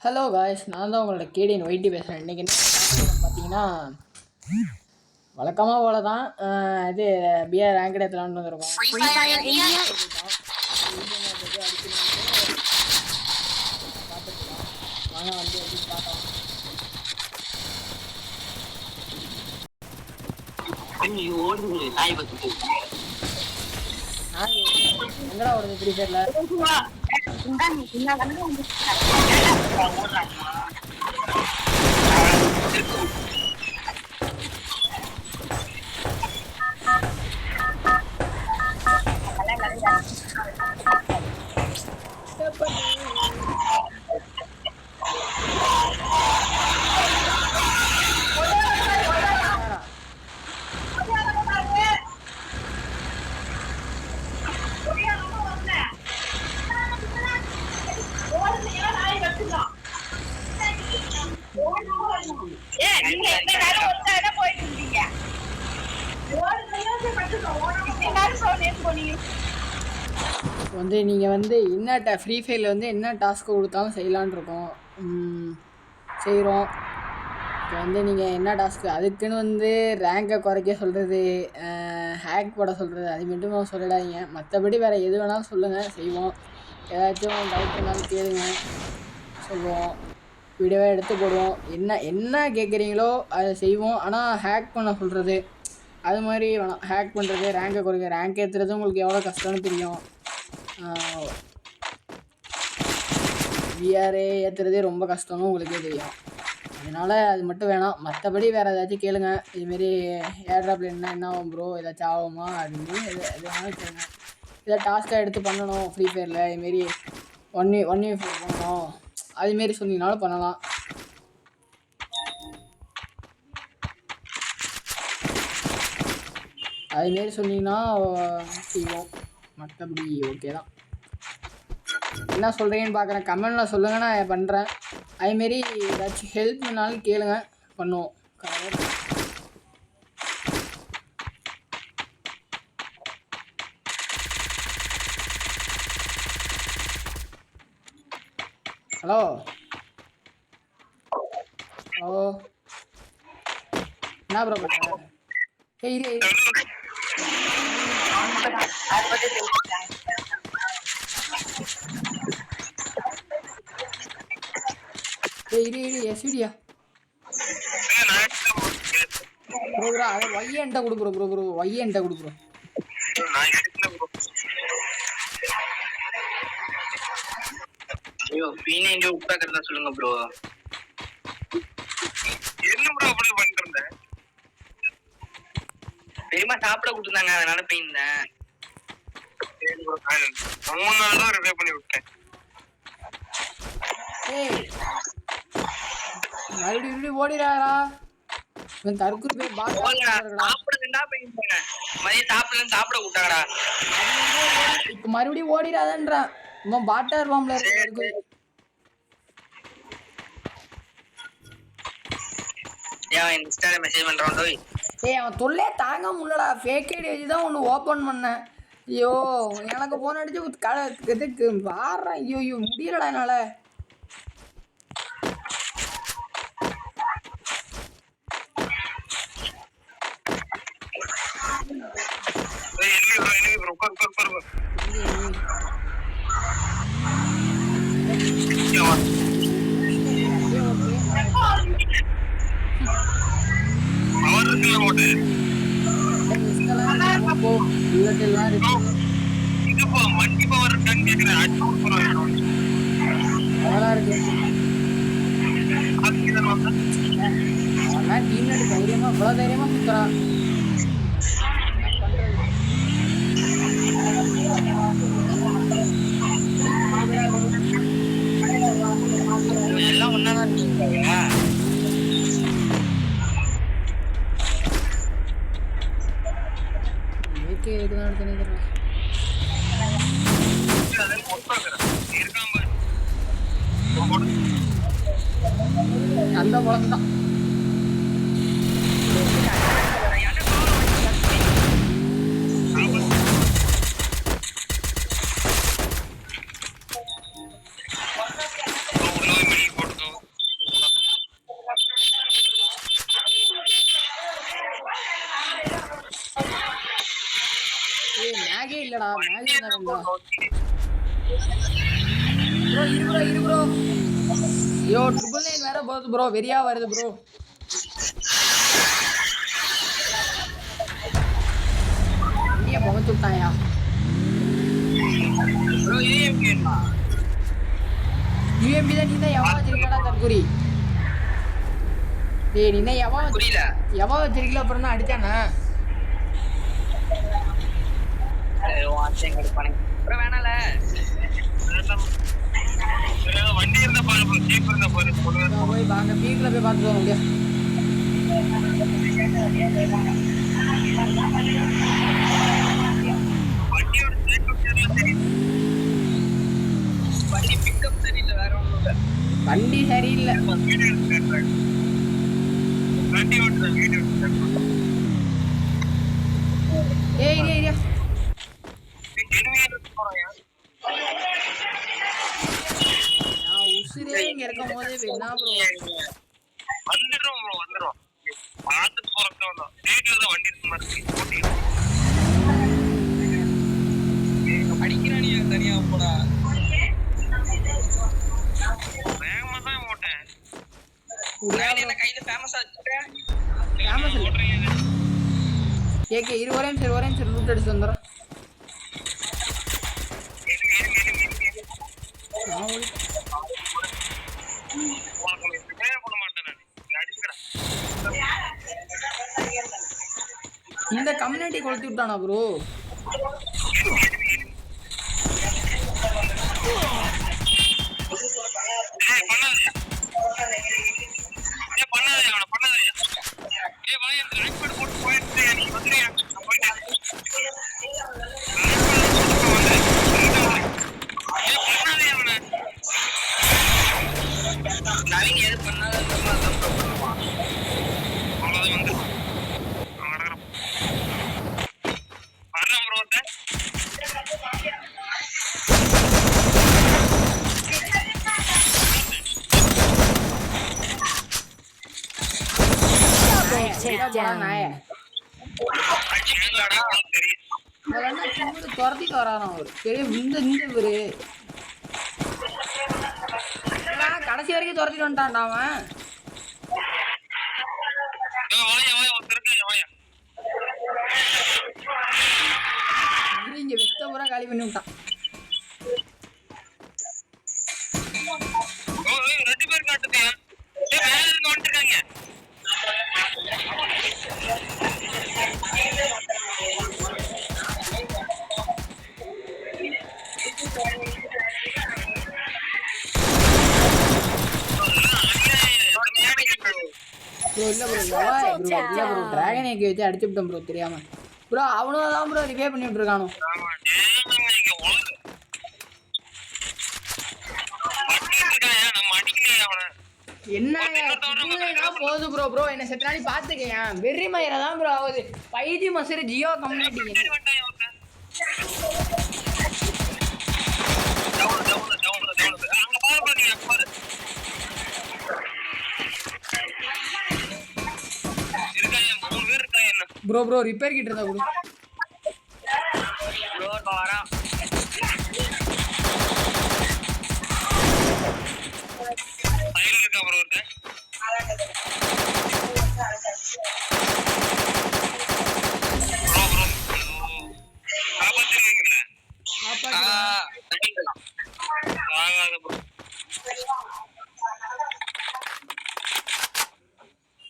Hello guys, நான் தான் உங்களோட கேடிஎன் ஒய்டி பேசுகிறேன். இன்றைக்கி என்ன பார்த்தீங்கன்னா, வழக்கமாக போல தான் இது பிஆர் ரேங்க் எடுத்துலான்னு வந்துருக்கோம். வாங்க வந்து எப்படி பார்க்கலாம். எங்கடா ஓடுது ஃப்ரீ ஃபயரில்? வந்து நீங்கள் வந்து என்ன ஃப்ரீ ஃபயரில் வந்து என்ன டாஸ்க்கு கொடுத்தாலும் செய்யலான் இருக்கோம், செய்கிறோம். இப்போ வந்து நீங்கள் என்ன டாஸ்க்கு அதுக்குன்னு வந்து ரேங்கை குறைக்க சொல்கிறது, ஹேக் போட சொல்கிறது, அது மட்டும் சொல்லிடாதீங்க. மற்றபடி வேறு எது வேணாலும் சொல்லுங்கள், செய்வோம். ஏதாச்சும் டவுட் இருந்தாலும் கேளுங்க, சொல்லுவோம். வீடியோவை எடுத்து போடுவோம். என்ன கேட்குறீங்களோ அதை செய்வோம். ஆனால் ஹேக் பண்ண சொல்கிறது அது மாதிரி வேணாம். ஹேக் பண்ணுறது, ரேங்கை குறைக்க, ரேங்க் ஏற்றுறது உங்களுக்கு எவ்வளோ கஷ்டம்னு தெரியும். விஆர்ஏ ஏற்றுறதே ரொம்ப கஷ்டம்னு உங்களுக்கே தெரியும். அதனால் அது மட்டும் வேணாம். மற்றபடி வேறு ஏதாச்சும் கேளுங்க. இதுமாரி ஏர்ட்ராப்பில் என்ன ஆகும் ப்ரோ, ஏதாச்சும் ஆகுமா அப்படின்னு எது வேணாலும் கேளுங்க. ஏதாவது டாஸ்க்காக எடுத்து பண்ணணும் ஃப்ரீ ஃபயரில், இதுமாரி 1v4 பண்ணணும், அதுமாரி சொன்னீங்கனாலும் பண்ணலாம். அதுமாரி சொன்னீங்கன்னா செய்வோம். மற்றபடி ஓகே தான். என்ன சொல்கிறீங்கன்னு பார்க்குறேன், கமெண்டில் சொல்லுங்கள், நான் பண்ணுறேன். அதுமாரி ஏதாச்சும் ஹெல்ப் பண்ணாலும் கேளுங்க, பண்ணுவோம். ஹலோ ஹலோ, என்ன ப்ரோ பண்ணுற? இரு எஸ்விடியா ப்ரோ, அதை ஒய்யை என்கிட்ட கொடுக்குறோம் ப்ரோ, ஒய்யை என்கிட்ட கொடுக்குறோம். சொல்லுங்க ப்ரோ, என்ன ப்ரோ அப்படி பண்ணிட்டு பெரியமா சாப்பிட கொடுத்தாங்க, அதனால போயிருந்தேன். 3 நாள் தான் ரிவே பண்ணி விட்டேன். மறுபடியும் ஓடிடாரா தற்கு போய் சாப்பிட விட்டாங்கடா. இப்ப மறுபடியும் ஓடிடாதன்றான். இவன் பாட்டா இருவான்ல. அவன் தொல்லே தாங்க முடியலடா. ஃபேக் ஐடி வச்சு தான் ஒன்று ஓப்பன் பண்ணேன். ஐயோ, எனக்கு போன் அடிச்சு இதுக்கு வாடுறேன். ஐயோ முடியலடா என்னால. தைரியமா இவ்வளவு தைரியமா சுத்துறான். எல்லாம் ஒன்னாதான் அந்த குழந்தை தான். ப்ரோ இரு ப்ரோ ஐயோ 999 வேற போகுது ப்ரோ வெறியா வருது ப்ரோ வண்டியை புகச்சு விட்டாயா யூஎம்பி தான் நீ தான் எவா வச்சிருக்கடா தற்கூரி டேய் நீ தான் எவா வச்சிருக்கல அப்புறம் தான் அடிச்சானே வேணால வண்டி இருந்தா பாரு ஜீப் இருந்தா பாரு போய் பாங்க பீக்ல போய் பார்த்துட்டு வர முடியா வண்டி பிக்கப் சரியில்லை வேற ஒண்ணும் இல்ல வண்டி சரியில்லை வண்டி ஓட்டுற வீடு ஏய் நான் உசுரே இங்க இருக்கும் போது என்ன ப்ரோ வந்துடும் பார்த்துட்டு போறோம் வீட்டுல தான் வண்டி இருக்கு மாதிரி அடிக்கிறானி தனியா போடா வேகமா தான் ஓட்டேன் என்ன கையில ஃபேமஸா வச்சுட்டேன் ஃபேமஸ் இல்ல கேக்கே ஒரே நிமிஷம் ரூட் அடிச்சு வந்துறேன் இந்த கம்யூனிட்டி கொளுத்தி விட்டானா ப்ரோ நவீன் எது பண்ணாலும் துரத்திட்டு வரான் அவரு பெரிய இந்த இவரு கடைசி வரைக்கும் துரத்திட்டு வந்துட்டான்டா அவன் இங்க வெஸ்ட பூரா காலி பண்ணி விட்டான் டிராகன் ஏக்கி வச்சு அடிச்சு விட்டோம் ப்ரோ தெரியாம ப்ரோ அவனும் தான் ப்ரோ ரிவே பண்ணிட்டு இருக்கானோ என்ன போகுது ப்ரோ ப்ரோ என்ன செத்தாடி பாத்துக்கேன் வெறி மயிர தான் ப்ரோ ஆகுது 5G மசரு ஜியோ கம்யூனிட்டி ப்ரோ ரிப்பேர் கிட்ட இருந்தா ப்ரோ வரா சைடுல இருக்க ப்ரோ இருக்கு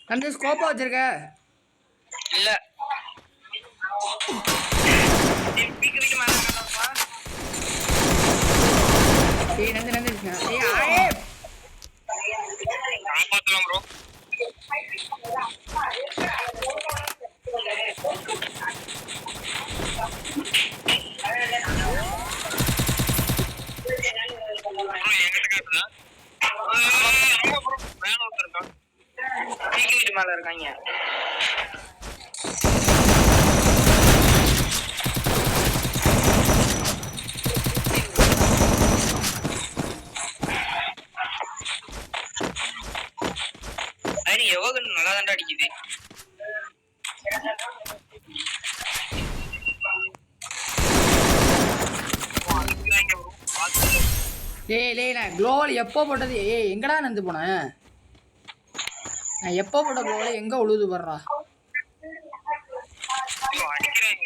அந்த ஸ்கோப்பா வச்சிருக்க இல்ல மேல இருக்காங்க எவ்வளவு நல்லா தாண்டா அடிக்குது லே நான் க்ளோவல் எப்போ போட்டது? எங்கடா நந்து போனேன்? நான் எப்போ போட்ட க்ளோவல் எங்கே உழுது வர்றா? அடிக்கிறாங்க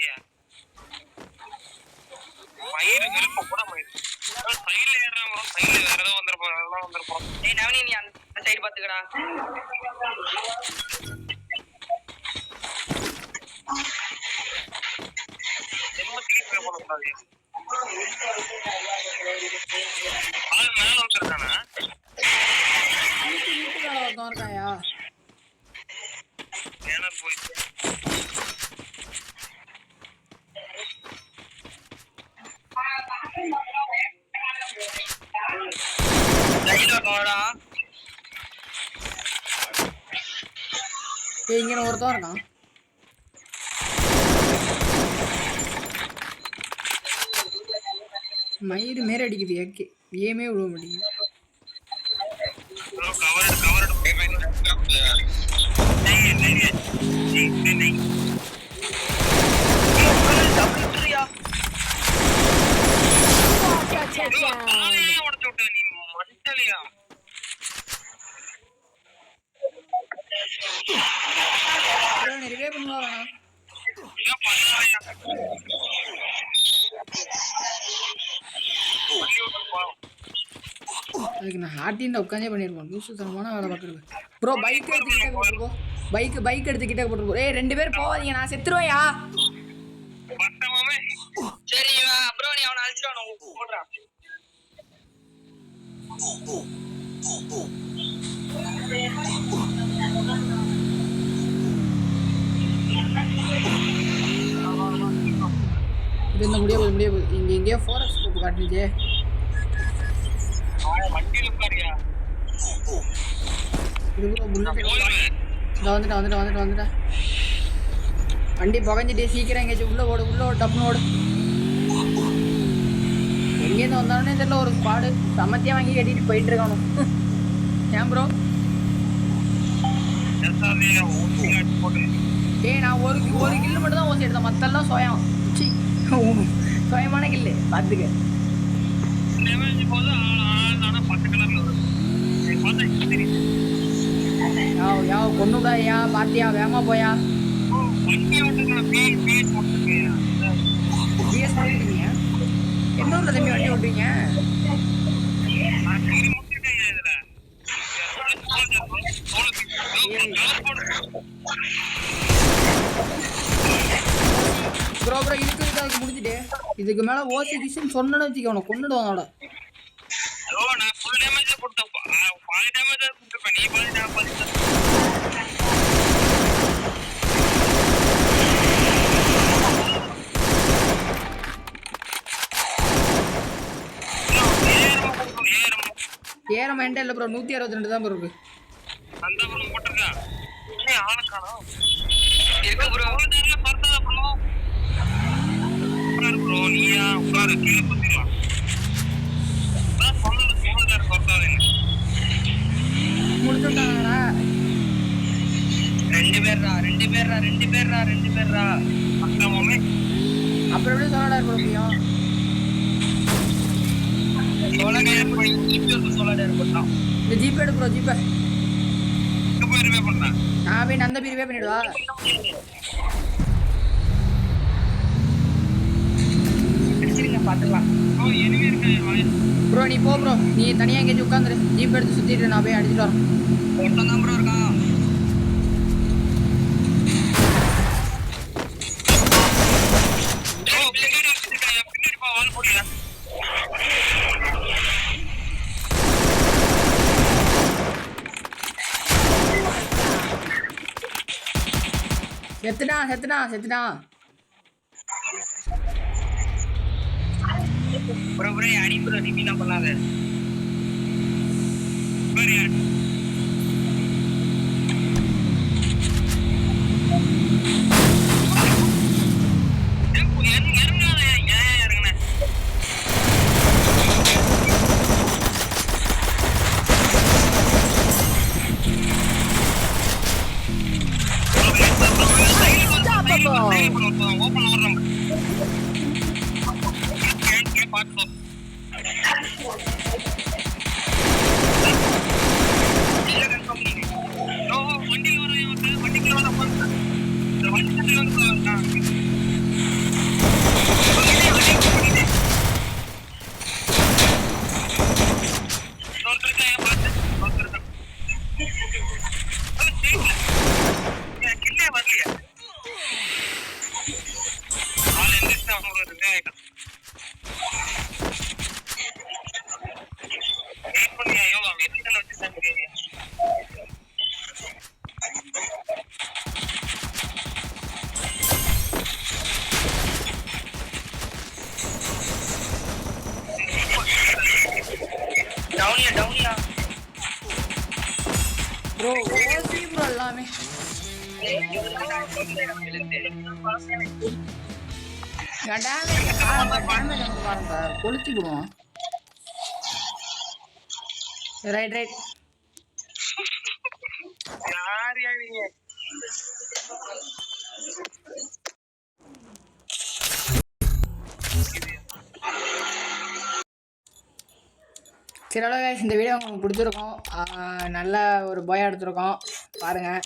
மயிறு நெருப்பு கூட மயிறு சைடுல ஏறாம சைடுல வேற ஏதோ வந்திருப்போம் அதெல்லாம் வந்திருப்போம். நவனி நீ அந்த சைடு பாத்துக்கடா. பண்ணக்கூடாது ஆள் மேல வச்சிருக்கானா ஒருத்தன் இருக்காயா? ஏனர் போயிட்டு இங்கே ஒருத்தன் இருக்கான். மயிறு மேலே அடிக்குது. ஏமே விழுவ மாட்டேங்குது. நிறைய பண்ணுவாங்க. அதுக்கு நான் ஹார்ட்டின் உட்காந்தே பண்ணிருப்போம். லூசுத்தனமான வேலை பார்க்குறது. ப்ரோ பைக் எடுத்துக்கிட்டே போட்டுருப்போம். பைக் எடுத்துக்கிட்டே போட்டுருப்போம். 2 பேர் போவாதீங்க, நான் செத்துருவேயா. சரி ப்ரோ நீ அவனை அழிச்சிட்டு போடுறான். இது இந்த முடியாது. இங்க எங்கேயோ ஃபாரஸ்ட் ஸ்கோப் காட்டுச்சே. இது ப்ரோ வந்துட்டேன். வண்டி புகஞ்சிட்டே சீக்கிரம் எங்கேயாச்சும் உள்ள ஓடு டப்புன்னு ஓடு. எங்கேருந்து வந்தாலுமே தெரியல. ஒரு ஸ்குவாடு சமத்தியாக வாங்கி கட்டிட்டு போயிட்டு இருக்கானு. ஏன் ப்ரோ? நான் ஒரு கில்லு மட்டும் தான் ஓசி எடுத்தேன். மற்றெல்லாம் சுயமான கில்லு பார்த்துக்க. கொண்டுடாயா பாத்தியா? வேகமா போயா. என்ன ஊர்ல தம்பி வண்டி ஓட்டுறீங்க? ப்ரோ இதுக்கு முடிஞ்சுட்டு இதுக்கு மேல ஓசி கிஷன் சொன்னு வச்சுக்க உனக்கு கொண்டுடுவாங்க. ஏறம் வேண்டாம் இல்லை ப்ரோ. 162 தான் ப்ரோ இருக்கு. முடிச்சுட்டாங்களா? 2 பேர்ரா. அப்புறம் எப்படி சோலாடா இருக்க முடியும்? இந்த ஜிபே எடு ப்ரோ. ஜிபே நான் போய் நந்த பீரிவே பண்ணிடுவா. பாத்துக்கலாம் ப்ரோ. நீ போ ப்ரோ. நீ தனியாக எங்கேயாச்சும் உட்காந்துரு. ஜீப் எடுத்து சுற்றிட்டு நான் போய் அடிச்சுட்டு வரேன். ஒருத்தன் தான் ப்ரோ இருக்கான். செத்துட்டான். ப்ரோ அடி ப்ரோ. ரிப்பீட் பண்ணாத. ப்ரோ ஓசி ப்ரோ எல்லாமே டேமேஜ் பாருங்க கொளுத்தி விடுவோம். ரைட் ரைட் யார் நீங்க சரி அவ்வளோ இந்த வீடியோ உங்களுக்கு பிடிச்சிருக்கோம். நல்ல ஒரு பாயாக எடுத்துருக்கோம் பாருங்கள்.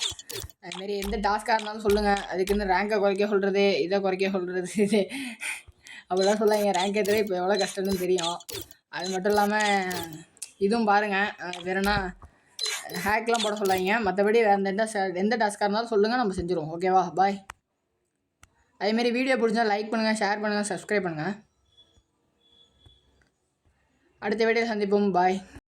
அதுமாரி எந்த டாஸ்க்காக இருந்தாலும் சொல்லுங்கள். அதுக்குன்னு ரேங்கை குறைக்க சொல்கிறது, இதை குறைக்க சொல்கிறது, இது அப்படிலாம் சொல்லாங்க. ரேங்க் ஏற்றுறது இப்போ எவ்வளோ கஷ்டம்னு தெரியும். அது மட்டும் இல்லாமல் இதுவும் பாருங்கள். வேறுனா ஹேக்லாம் போட சொல்லாங்க. மற்றபடி வேறு எந்த டாஸ்க்காக இருந்தாலும் சொல்லுங்கள், நம்ம செஞ்சுருவோம். ஓகேவா? பாய். அதேமாரி வீடியோ பிடிச்சா லைக் பண்ணுங்கள், ஷேர் பண்ணுங்கள், சப்ஸ்கிரைப் பண்ணுங்கள். அடுத்த வீடியோ சந்திப்போம். பாய்.